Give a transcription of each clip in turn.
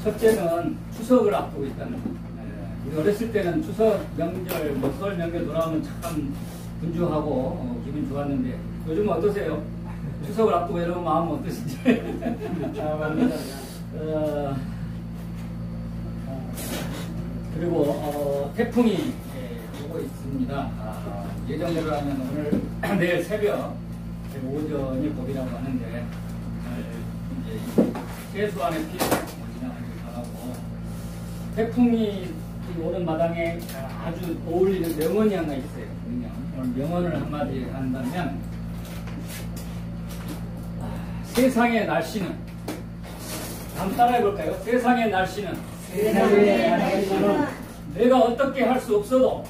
첫째는 추석을 앞두고 있다는 거. 우리 어렸을 때는 추석 명절, 설 명절 돌아오면 참 분주하고 기분 좋았는데 요즘은 어떠세요? 추석을 앞두고 이런 마음은 어떠신지? 그리고 태풍이 오고 있습니다. 예정대로라면 오늘 내일 새벽 오전이 법이라고 하는데 이제 최소한의 피해를 지나가길 바라고, 태풍이 오는 마당에 아주 어울리는 명언이 하나 있어요. 오늘 명언을 한마디 한다면, 세상의 날씨는, 한번 따라해볼까요? 세상의 날씨는 내가 어떻게 할 수 없어도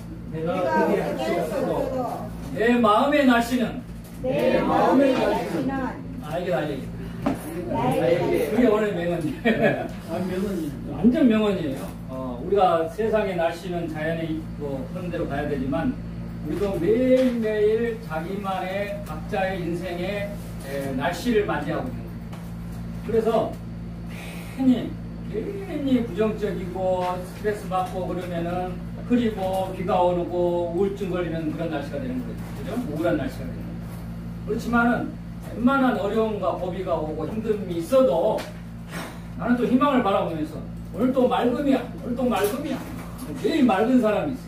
내 마음의 날씨는 알게 달리겠다. 그게 오늘 명언이에요. 완전 명언이에요. 우리가 세상의 날씨는 자연에 있고 그런 대로 가야 되지만, 우리도 매일매일 자기만의 각자의 인생의 날씨를 맞이하고 있는 거예요. 그래서 괜히 부정적이고 스트레스 받고 그러면은 흐리고 비가 오고 우울증 걸리는 그런 날씨가 되는 거예요. 그죠? 우울한 날씨가 되는 거예요. 그렇지만은 웬만한 어려움과 고비가 오고 힘듦이 있어도 나는 또 희망을 바라보면서 오늘 또 맑음이야. 매일 맑은 사람이 있어요.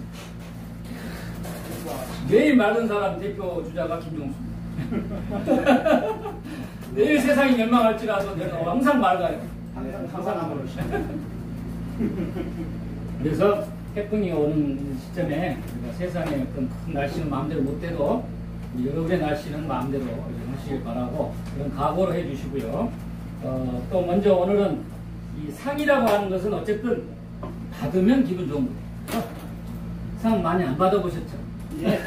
매일 맑은 사람 대표 주자가 김종수입니다. 내일 세상이 멸망할지라도 내가 항상 맑아요. 항상 그래서 태풍이 오는 시점에 우리가 세상의 어떤 큰 날씨는 마음대로 못 돼도 여러분의 날씨는 마음대로 하시길 바라고, 그런 각오를 해주시고요. 또 먼저 오늘은 이 상이라고 하는 것은 어쨌든 받으면 기분 좋은 거예요. 상 많이 안 받아보셨죠? 예.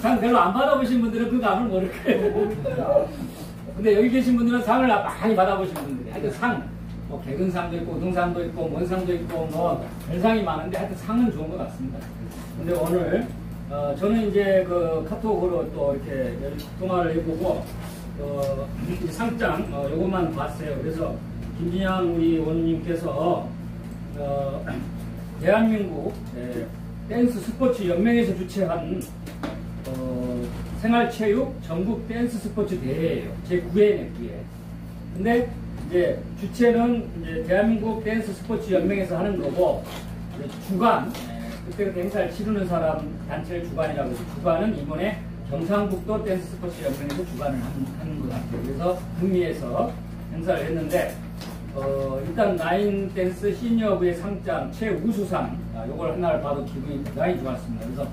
상 별로 안 받아보신 분들은 그 감을 모를 거예요. 근데 여기 계신 분들은 상을 많이 받아보신 분들이, 하여튼 상, 뭐 개근상도 있고 우등상도 있고 원상도 있고 뭐 별상이 많은데 하여튼 상은 좋은 것 같습니다. 근데 오늘 저는 이제 그 카톡으로 또 이렇게 통화를 해보고 이 상장 요것만 봤어요. 그래서 김진양 우리 원님께서 대한민국 댄스 스포츠 연맹에서 주최한 생활체육 전국 댄스 스포츠 대회예요. 제9회네, 9회. 근데 이제 주체는 이제 대한민국 댄스 스포츠 연맹에서 하는 거고, 주관, 그때 행사를 치르는 사람 단체를 주관이라고 해서, 주관은 이번에 경상북도 댄스 스포츠 연맹에서 주관을 하는 것 같아요. 그래서 북미에서 행사를 했는데, 일단 라인 댄스 시니어부의 상장 최우수상, 요걸 하나를 봐도 기분이 대단히 좋았습니다. 그래서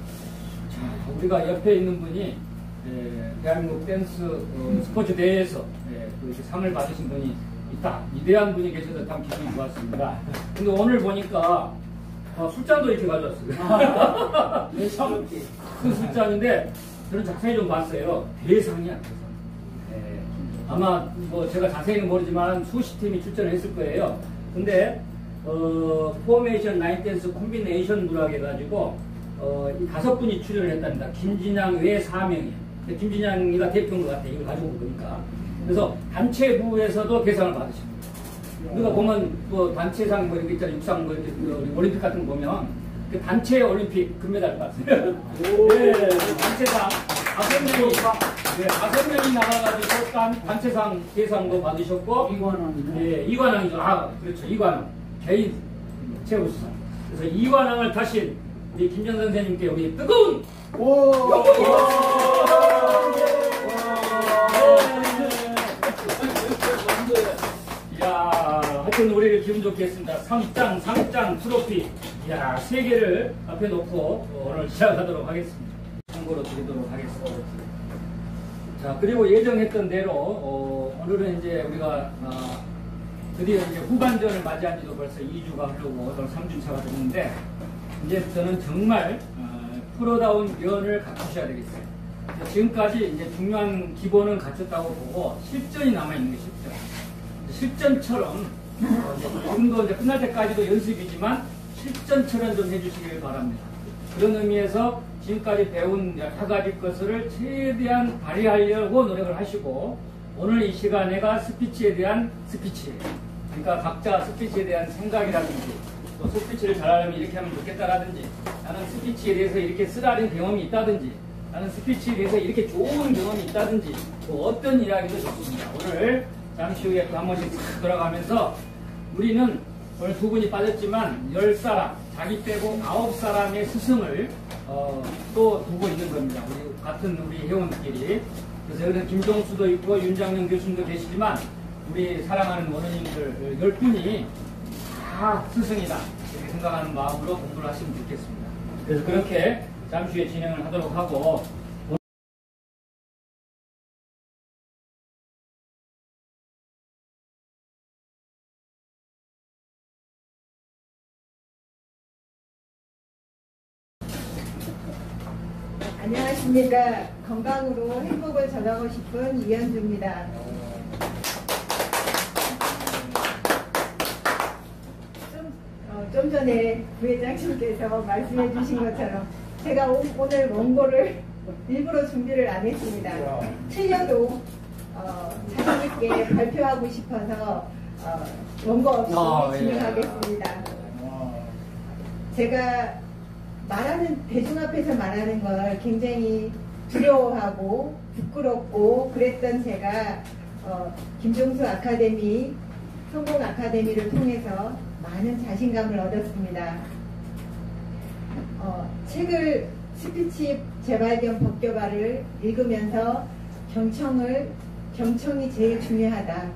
우리가 옆에 있는 분이 대한민국 댄스 스포츠 대회에서 그 상을 받으신 분이 있다. 위대한 분이 계셔서 참 기분이 좋았습니다. 근데 오늘 보니까 술잔도 이렇게 가져왔어요. 큰 술잔인데 저는 자세히 좀 봤어요. 대상이야, 대상. 아마 뭐 제가 자세히는 모르지만 수십 팀이 출전을 했을 거예요. 근데 포메이션 라인 댄스 콤비네이션 부라고 해가지고 이 5분이 출연을 했답니다. 김진양 외 4명이에요. 김진양이가 대표인 것 같아요. 이걸 가지고 보니까. 그래서 단체부에서도 대상을 받으십니다. 우리가 보면 또 단체상 뭐 이렇게 있잖아요. 육상 뭐 이렇게 올림픽 같은 거 보면 그 단체 올림픽 금메달 받았어요. 네, 단체상 5명이 나가가지고 단체상 대상도 받으셨고, 이관왕이죠. 그렇죠. 이관왕. 개인 최우수상. 그래서 이관왕을 타신 우리 김전 선생님께 우리 뜨거운 이야, 하여튼 우리를 기분 좋게 했습니다. 상장, 트로피, 이야, 3개를 앞에 놓고 오늘 시작하도록 하겠습니다. 참고로 드리도록 하겠습니다. 자, 그리고 예정했던 대로 오늘은 이제 우리가 드디어 이제 후반전을 맞이한 지도 벌써 2주가 흐르고 오늘 3주차가 됐는데, 이제 저는 정말 프로다운 면을 갖추셔야 되겠어요. 지금까지 이제 중요한 기본은 갖췄다고 보고 실전이 남아있는 게 실전처럼 지금도 이제 끝날 때까지도 연습이지만 실전처럼 좀 해주시길 바랍니다. 그런 의미에서 지금까지 배운 여러 가지 것을 최대한 발휘하려고 노력을 하시고, 오늘 이 시간에가 스피치에 대한 스피치예요. 그러니까 각자 스피치에 대한 생각이라든지 또 스피치를 잘하려면 이렇게 하면 좋겠다라든지 나는 스피치에 대해서 이렇게 쓰라린 경험이 있다든지 나는 스피치에 대해서 이렇게 좋은 경험이 있다든지 또 어떤 이야기도 좋습니다. 오늘 잠시 후에 또 한 번씩 싹 돌아가면서 우리는 오늘 두 분이 빠졌지만 10사람, 자기 빼고 9사람의 스승을 또 두고 있는 겁니다. 우리 같은 우리 회원들끼리. 그래서 여기는 김종수도 있고 윤장영 교수님도 계시지만 우리 사랑하는 원어님들 10분이 다 스승이다 이렇게 생각하는 마음으로 공부를 하시면 좋겠습니다. 그래서 그렇게 잠시 후에 진행을 하도록 하고 안녕하십니까. 건강으로 행복을 전하고 싶은 이현주입니다. 좀 전에 부회장님께서 말씀해 주신 것처럼 제가 오늘 원고를 일부러 준비를 안 했습니다. 틀려도 자신있게 발표하고 싶어서 원고 없이 진행하겠습니다. 제가 대중 앞에서 말하는 걸 굉장히 두려워하고 부끄럽고 그랬던 제가 김종수 아카데미, 성공 아카데미를 통해서 많은 자신감을 얻었습니다. 책을 스피치 재발견 법교발을 읽으면서 경청이 제일 중요하다.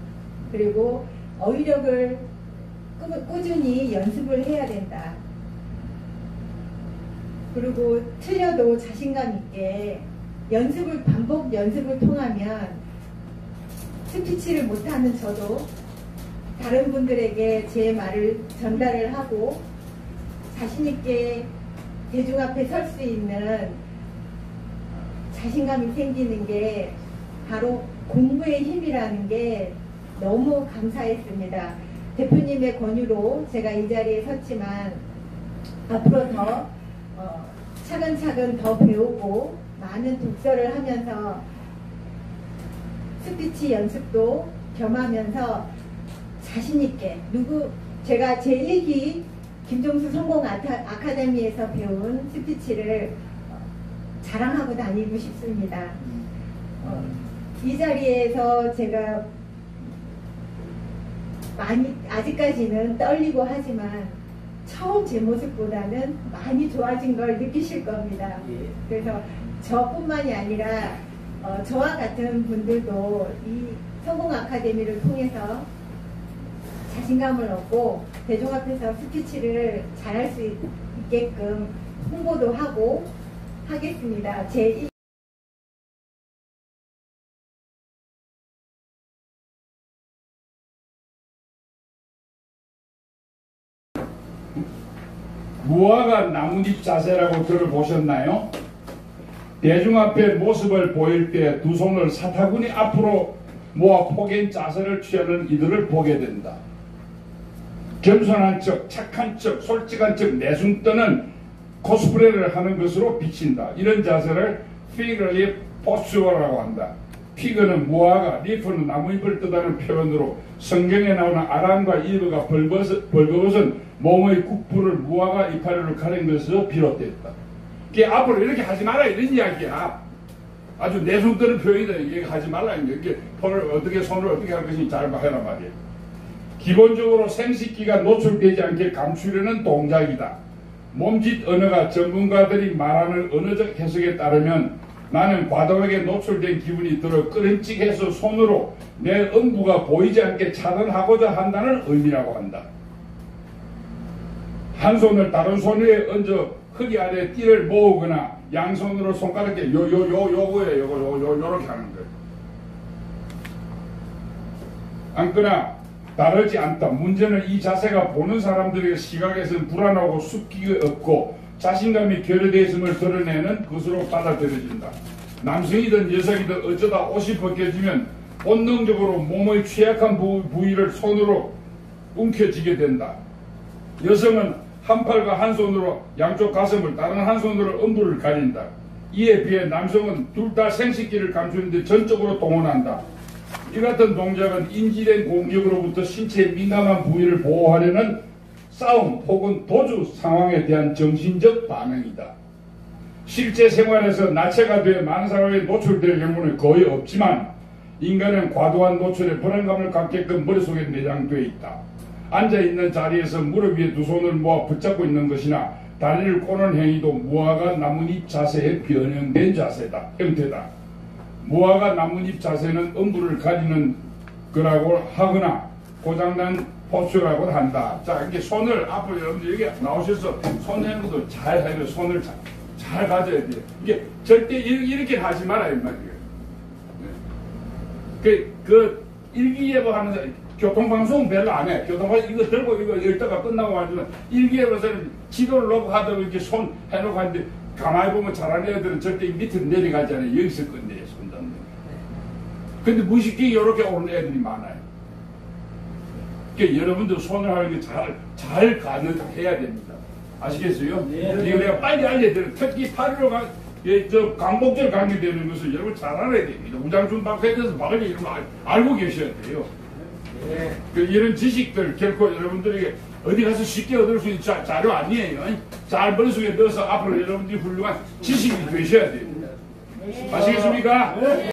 그리고 어휘력을 꾸준히 연습을 해야 된다. 그리고 틀려도 자신감 있게 반복 연습을 통하면 스피치를 못하는 저도 다른 분들에게 제 말을 전달을 하고 자신있게 대중 앞에 설 수 있는 자신감이 생기는 게 바로 공부의 힘이라는 게 너무 감사했습니다. 대표님의 권유로 제가 이 자리에 섰지만 앞으로 더 차근차근 더 배우고 많은 독서를 하면서 스피치 연습도 겸하면서 자신있게 제가 제1기 김종수 성공 아카데미에서 배운 스피치를 자랑하고 다니고 싶습니다. 이 자리에서 제가 아직까지는 떨리고 하지만 처음 제 모습보다는 많이 좋아진 걸 느끼실 겁니다. 그래서 저뿐만이 아니라 저와 같은 분들도 이 성공 아카데미를 통해서 자신감을 얻고 대중 앞에서 스피치를 잘할 수 있게끔 홍보도 하고 하겠습니다. 무화과 나뭇잎 자세라고 들어보셨나요? 대중 앞에 모습을 보일 때 두 손을 사타구니 앞으로 모아 포개인 자세를 취하는 이들을 보게 된다. 겸손한 척, 착한 척, 솔직한 척 내숭 떠는 코스프레를 하는 것으로 비친다. 이런 자세를 피그립 포스어라고 한다. 피그는 무화과, 리프는 나무잎을 뜻하는 표현으로 성경에 나오는 아람과 이브가 벌거벗은 몸의 국부를 무화과 이파리로 가린 것에서 비롯됐다. 이게 앞으로 이렇게 하지 마라 이런 이야기야. 아주 내숭 떠는 표현이다. 이게 하지 말라. 이게 손을 어떻게 할 것인지 잘 해라 말이야. 기본적으로 생식기가 노출되지 않게 감추려는 동작이다. 몸짓 언어가 전문가들이 말하는 언어적 해석에 따르면 나는 과도하게 노출된 기분이 들어 끄림칙해서 손으로 내 음부가 보이지 않게 차단하고자 한다는 의미라고 한다. 한 손을 다른 손 위에 얹어 허리 아래 띠를 모으거나 양손으로 손가락에 요거에 요렇게 하는 거예요. 앉거나 다르지 않다. 문제는 이 자세가 보는 사람들의 시각에서는 불안하고 숫기가 없고 자신감이 결여되어 있음을 드러내는 것으로 받아들여진다. 남성이든 여성이든 어쩌다 옷이 벗겨지면 본능적으로 몸의 취약한 부위를 손으로 움켜쥐게 된다. 여성은 한 팔과 한 손으로 양쪽 가슴을, 다른 한 손으로 음부를 가린다. 이에 비해 남성은 둘 다 생식기를 감추는데 전적으로 동원한다. 이 같은 동작은 인지된 공격으로부터 신체의 민감한 부위를 보호하려는 싸움 혹은 도주 상황에 대한 정신적 반응이다. 실제 생활에서 나체가 돼 많은 상황에 노출될 경우는 거의 없지만 인간은 과도한 노출에 불안감을 갖게끔 머릿속에 내장되어 있다. 앉아있는 자리에서 무릎 위에 두 손을 모아 붙잡고 있는 것이나 다리를 꼬는 행위도 무화과 나뭇잎 자세의 변형된 자세다. 형태다. 무화과 나뭇잎 자세는 음부를 가리는 거라고 하거나 고장난 포스라고 한다. 자, 이게 손을 앞으로 여러분들 여기 나오셔서 손 해는 것도 잘 해요. 손을 잘 가져야 돼요. 이게 절대 이렇게 하지 말아요, 말이에요. 그 일기예보 하는 교통방송 별로 안 해. 교통방송 이거 들고 이거 읽다가 끝나고 말지만 일기예보에서는 지도를 놓고 하다가 이렇게 손 해놓고 하는데 가만히 보면 잘하는 애들은 절대 밑으로 내려가지 않아요. 여기서 끝내요, 손 잡는. 근데 무식하게 이렇게 오는 애들이 많아요. 그러니까 여러분들 손을 하는 게 잘 해야 됩니다. 아시겠어요? 네. 이거 내가 빨리 알려드려요. 특히 8.15 저 광복절 관계되는 것을 여러분 잘 알아야 됩니다. 우장순 박사에 대해서 박을 이런 거 알고 계셔야 돼요. 네. 이런 지식들 결코 여러분들에게 어디 가서 쉽게 얻을 수 있는 자료 아니에요. 잘 머릿속에 넣어서 앞으로 여러분들이 훌륭한 지식이 되셔야 됩니다. 아시겠습니까? 네.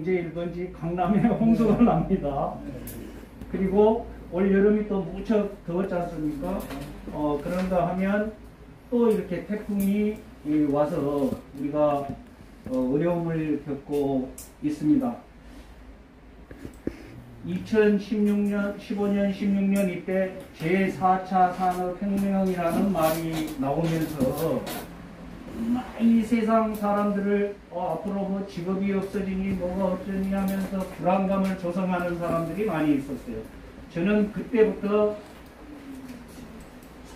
이제 일본지 강남에 홍수가 납니다. 그리고 올 여름이 또 무척 더웠지 않습니까? 그런가 하면 또 이렇게 태풍이 와서 우리가 어려움을 겪고 있습니다. 2016년, 15년, 16년 이때 제4차 산업혁명이라는 말이 나오면서 이 세상 사람들을 앞으로 뭐 직업이 없어지니 뭐가 어쩌니 하면서 불안감을 조성하는 사람들이 많이 있었어요. 저는 그때부터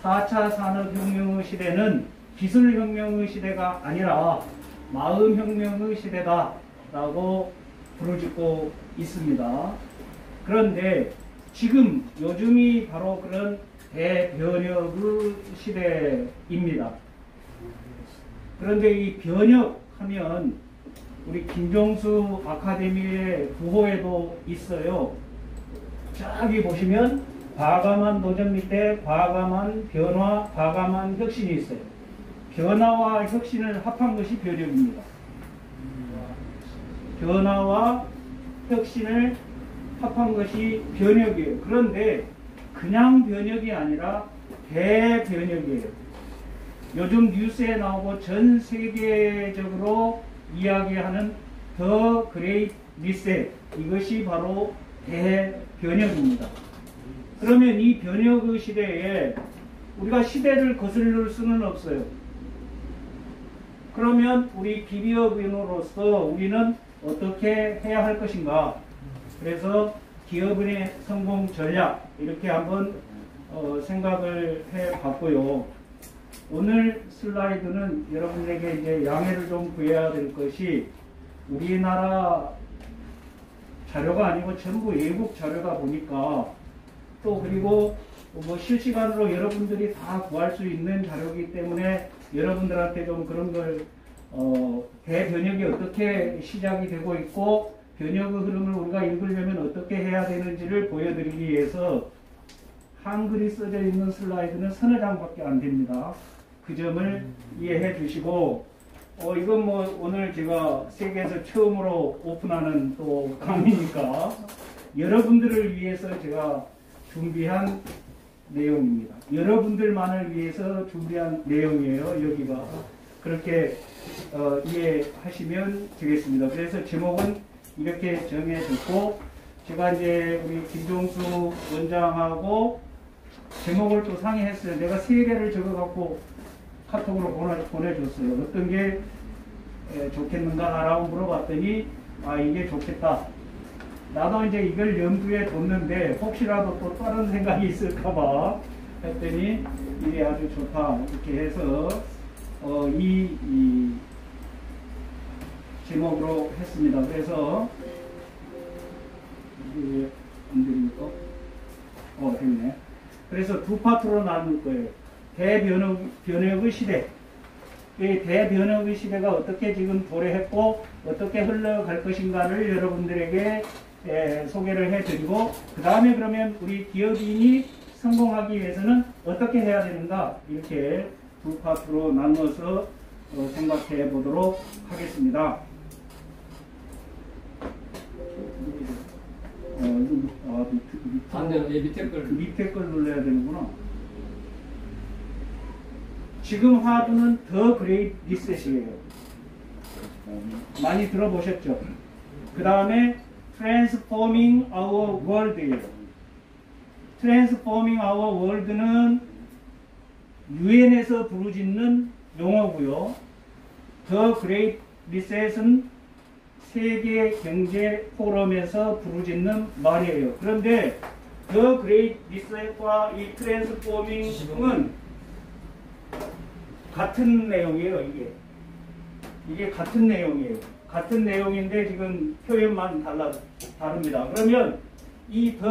4차 산업혁명의 시대는 기술혁명의 시대가 아니라 마음혁명의 시대다 라고 부르짖고 있습니다. 그런데 지금 요즘이 바로 그런 대변혁의 시대입니다. 그런데 이 변혁하면 우리 김종수 아카데미의 구호에도 있어요. 저기 보시면 과감한 도전 밑에 과감한 변화, 과감한 혁신이 있어요. 변화와 혁신을 합한 것이 변혁입니다. 변화와 혁신을 합한 것이 변혁이에요. 그런데 그냥 변혁이 아니라 대변혁이에요. 요즘 뉴스에 나오고 전 세계적으로 이야기하는 더 그레이트 리셋, 이것이 바로 대변혁입니다. 그러면 이 변혁의 시대에 우리가 시대를 거슬릴 수는 없어요. 그러면 우리 기업인으로서 우리는 어떻게 해야 할 것인가? 그래서 기업인의 성공 전략 이렇게 한번 생각을 해봤고요. 오늘 슬라이드는 여러분에게 이제 양해를 좀 구해야 될 것이 우리나라 자료가 아니고 전부 외국 자료다 보니까 또 그리고 뭐 실시간으로 여러분들이 다 구할 수 있는 자료이기 때문에 여러분들한테 좀 그런 걸 대변혁이 어떻게 시작이 되고 있고 변혁의 흐름을 우리가 읽으려면 어떻게 해야 되는지를 보여드리기 위해서 한글이 써져 있는 슬라이드는 서너 장밖에 안 됩니다. 그 점을 이해해 주시고 이건 뭐 오늘 제가 세계에서 처음으로 오픈하는 또 강의니까 여러분들을 위해서 제가 준비한 내용입니다. 여러분들만을 위해서 준비한 내용이에요. 여기가 그렇게 이해하시면 되겠습니다. 그래서 제목은 이렇게 정해졌고 제가 이제 우리 김종수 원장하고 제목을 또 상의했어요. 내가 3개를 적어갖고 카톡으로 보내줬어요. 어떤 게 좋겠는가라고 물어봤더니 이게 좋겠다. 나도 이제 이걸 염두에 뒀는데 혹시라도 또 다른 생각이 있을까봐 했더니 이게 아주 좋다 이렇게 해서 이 제목으로 했습니다. 그래서 이게 안 됩니까? 됐네. 그래서 두 파트로 나눌 거예요. 대변혁의 시대, 이 대변혁의 시대가 어떻게 지금 도래했고 어떻게 흘러갈 것인가를 여러분들에게 소개를 해드리고, 그 다음에 그러면 우리 기업인이 성공하기 위해서는 어떻게 해야 되는가, 이렇게 두 파트로 나누어서 생각해 보도록 하겠습니다. 반대로 밑에 걸. 밑에 걸 눌러야 되는구나. 지금 화두는 더 그레이트 리셋이에요. 많이 들어보셨죠? 그 다음에 Transforming Our World예요. Transforming Our World는 UN에서 부르짖는 용어고요. The Great Reset은 세계 경제 포럼에서 부르짖는 말이에요. 그런데 The Great Reset과 이 Transforming은 같은 내용이에요. 이게 같은 내용이에요. 같은 내용인데 지금 표현만 다릅니다. 그러면 이 더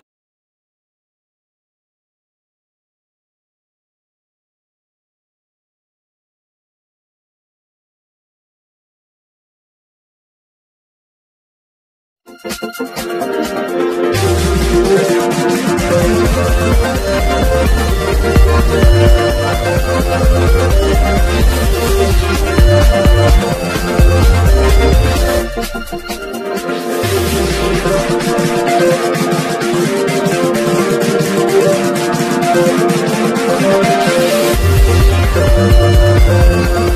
Thank you.